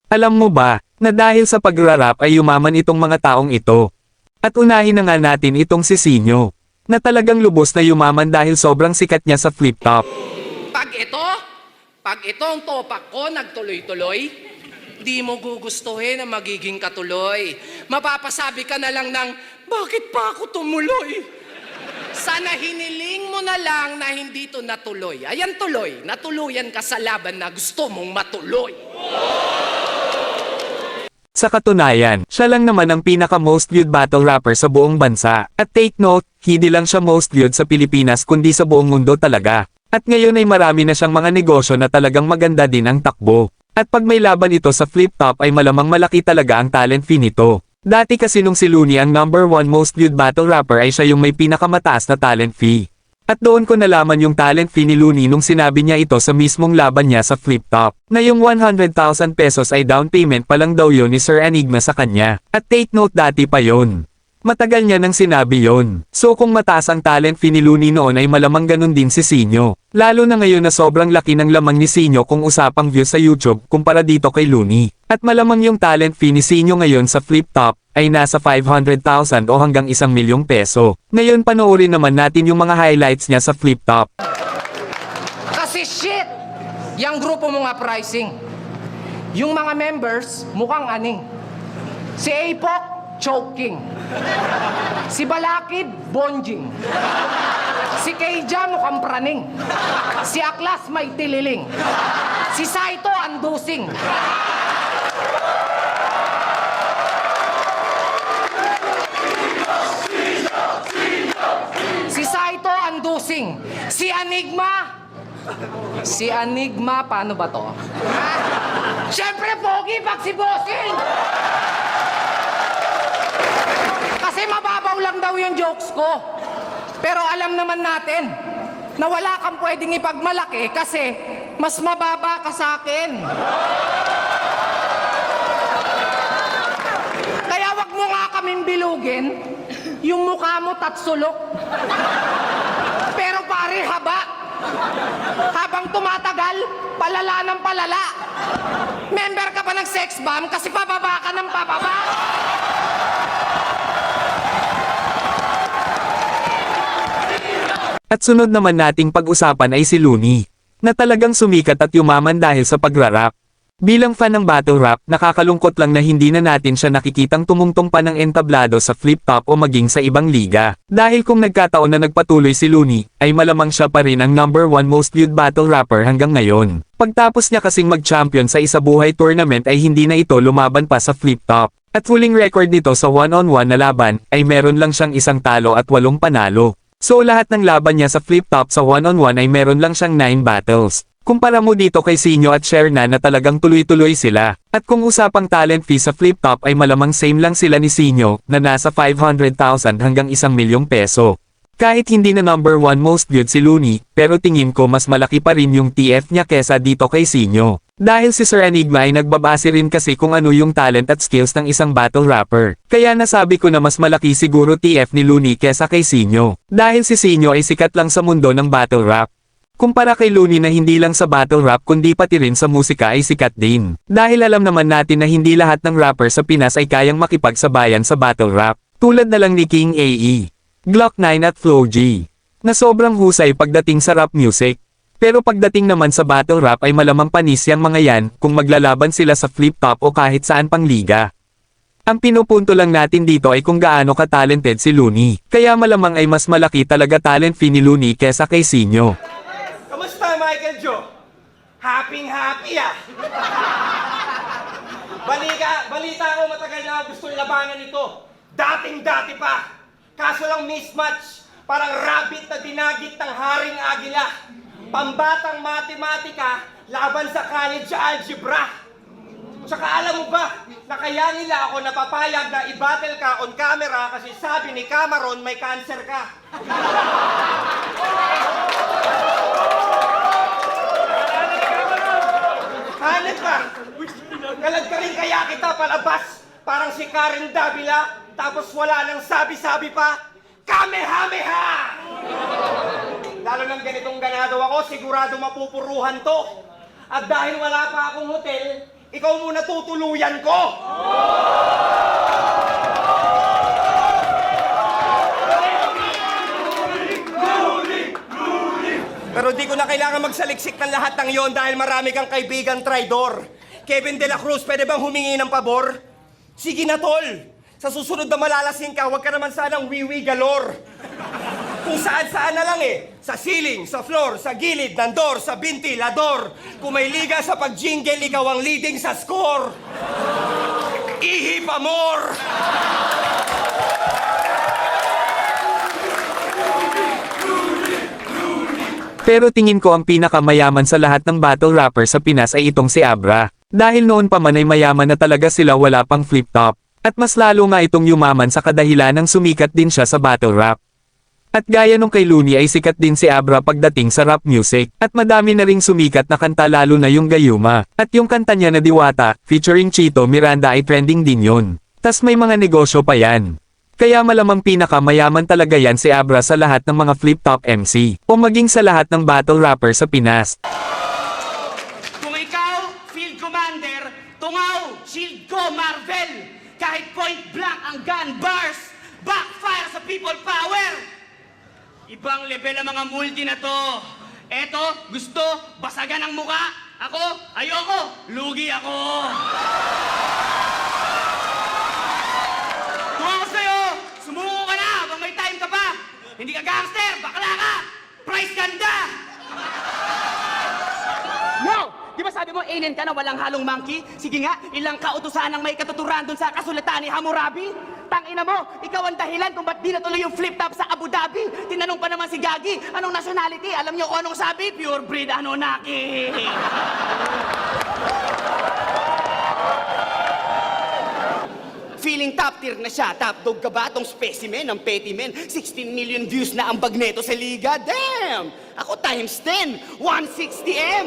Alam mo ba, na dahil sa pagrarap ay yumaman itong mga taong ito. At unahin na nga natin itong si Sinyo, na talagang lubos na yumaman dahil sobrang sikat niya sa flip top. Pag itong topak ko nagtuloy-tuloy, di mo gugustuhin na magiging katuloy. Mapapasabi ka na lang ng, bakit pa ako tumuloy? Sana hiniling mo na lang na hindi to natuloy. Ayan tuloy, natuluyan ka sa laban na gusto mong matuloy. Sa katunayan, siya lang naman ang pinaka-most viewed battle rapper sa buong bansa. At take note, hindi lang siya most viewed sa Pilipinas kundi sa buong mundo talaga. At ngayon ay marami na siyang mga negosyo na talagang maganda din ang takbo. At pag may laban ito sa flip top ay malamang malaki talaga ang talent fee nito. Dati kasi nung si Looney ang #1 most viewed battle rapper ay siya yung may pinakamataas na talent fee. At doon ko nalaman yung talent fee ni Looney nung sinabi niya ito sa mismong laban niya sa flip top, na yung 100,000 pesos ay down payment pa lang daw yun ni Sir Enigma sa kanya. At take note, dati pa yun. Matagal niya nang sinabi yon. So kung mataas ang talent fee ni Looney noon ay malamang ganun din si Sinyo. Lalo na ngayon na sobrang laki ng lamang ni Sinyo kung usapang views sa YouTube kumpara dito kay Looney. At malamang yung talent fee ni Sinyo ngayon sa flip top ay nasa 500,000 o hanggang 1,000,000 peso. Ngayon panoorin naman natin yung mga highlights niya sa flip top. Kasi shit! Yang grupo mo nga pricing. Yung mga members, mukhang aning. Si Apok, choking. Si Balakid, bonjing. Si Keija, mukhang praning. Si Aklas, may tililing. Si Saito, andusing. Si Saito, andusing. Si Enigma, paano ba to? Siyempre, pogi pag si Bossing! Kasi mababaw lang daw yung jokes ko. Pero alam naman natin na wala kang pwedeng ipagmalaki kasi mas mababa ka sa akin. Kaya wag mo nga kaming bilugin, yung mukha mo tatsulok. Pero pare, haba. Habang tumatagal, palala ng palala. Member ka pa ng sex bomb kasi pababa ka ng pababa. At sunod naman nating pag-usapan ay si Looney, na talagang sumikat at yumaman dahil sa pagrarap. Bilang fan ng battle rap, nakakalungkot lang na hindi na natin siya nakikitang tumungtong pa ng entablado sa flip top o maging sa ibang liga. Dahil kung nagkataon na nagpatuloy si Looney, ay malamang siya pa rin ang #1 most viewed battle rapper hanggang ngayon. Pagtapos niya kasing mag-champion sa Isabuhay tournament ay hindi na ito lumaban pa sa flip top. At huling record nito sa one-on-one na laban, ay meron lang siyang 1 talo at 8 panalo. So lahat ng laban niya sa flip top sa one-on-one ay meron lang siyang 9 battles. Kumpara mo dito kay Sinyo at Sherna na talagang tuloy-tuloy sila. At kung usapang talent fee sa flip top ay malamang same lang sila ni Sinyo na nasa 500,000 hanggang 1,000,000 peso. Kahit hindi na #1 most viewed si Looney, pero tingin ko mas malaki pa rin yung TF niya kesa dito kay Sinyo. Dahil si Sir Enigma ay nagbabase rin kasi kung ano yung talent at skills ng isang battle rapper. Kaya nasabi ko na mas malaki siguro TF ni Looney kesa kay Sinyo. Dahil si Sinyo ay sikat lang sa mundo ng battle rap. Kumpara kay Looney na hindi lang sa battle rap kundi pati rin sa musika ay sikat din. Dahil alam naman natin na hindi lahat ng rapper sa Pinas ay kayang makipagsabayan sa battle rap. Tulad na lang ni King AE, Glock 9 at Flo G, na sobrang husay pagdating sa rap music. Pero pagdating naman sa battle rap ay malamang panis yang mga yan kung maglalaban sila sa flip top o kahit saan pang liga. Ang pinupunto lang natin dito ay kung gaano ka-talented si Looney. Kaya malamang ay mas malaki talaga talent fee ni Looney kesa kay Sinyo. Kamusta, Michael Joe? Happy ah! Balita ko matagal na gusto labanan ito. Dating-dati pa. Kaso lang mismatch. Parang rabbit na dinagit ng haring agila. Pambatang matematika, laban sa college algebra. Tsaka alam mo ba, na kaya nila ako napapayag na i-battle ka on camera kasi sabi ni Cameron may cancer ka. Hanip ka! Galad ka rin kaya kita palabas, parang si Karen Davila, tapos wala nang sabi-sabi pa, Kamehameha! Lalo nang ganitong ganado ako, sigurado mapupuruhan to. At dahil wala pa akong hotel, ikaw muna tutuluyan ko! Pero di ko na kailangan magsaliksik ng lahat ng yon dahil marami kang kaibigan traidor. Kevin De La Cruz, pwede bang humingi ng pabor? Sige na, tol. Sa susunod na malalasing ka, huwag ka naman sanang wiwi galore. Kung saan-saan na lang eh. Sa ceiling, sa floor, sa gilid, ng door, sa ventilador. Kung may liga sa pag-jingle, ikaw ang leading sa score. Ihi pa more! Pero tingin ko ang pinakamayaman sa lahat ng battle rapper sa Pinas ay itong si Abra. Dahil noon pa man ay mayaman na talaga sila wala pang flip top. At mas lalo nga itong yumaman sa kadahilan ng sumikat din siya sa battle rap. At gaya nung kay Looney ay sikat din si Abra pagdating sa rap music. At madami na ring sumikat na kanta lalo na yung Gayuma. At yung kanta niya na Diwata, featuring Chito Miranda ay trending din yun. Tas may mga negosyo pa yan. Kaya malamang pinakamayaman talaga yan si Abra sa lahat ng mga flip-top MC, o maging sa lahat ng battle rapper sa Pinas. Kung ikaw, Field Commander, tungaw, shield ko, Marvel. Kahit point blank ang gun bars, backfire sa people power. Ibang level ang mga multi na to. Eto, gusto, basagan ang muka. Ako, ayoko, lugi ako. Tungaw sa'yo, sumuko ka na habang may time ka pa. Hindi ka gangster, bakla ka. Price ganda. Yo! Di ba sabi mo, alien ka na walang halong monkey? Sige nga, ilang kautusan ang may katuturan dun sa kasulatan ni Hammurabi? Tangina mo, ikaw ang dahilan kung ba't di natuloy yung flip top sa Abu Dhabi. Tinanong pa naman si Gagi, anong nationality? Alam niyo kung anong sabi? Pure breed Anunnaki. Feeling top tier na siya. Top dog ka ba? Tong specimen ng petty men. 16 million views na ang bagneto sa liga. Damn! Ako times 10. 160M.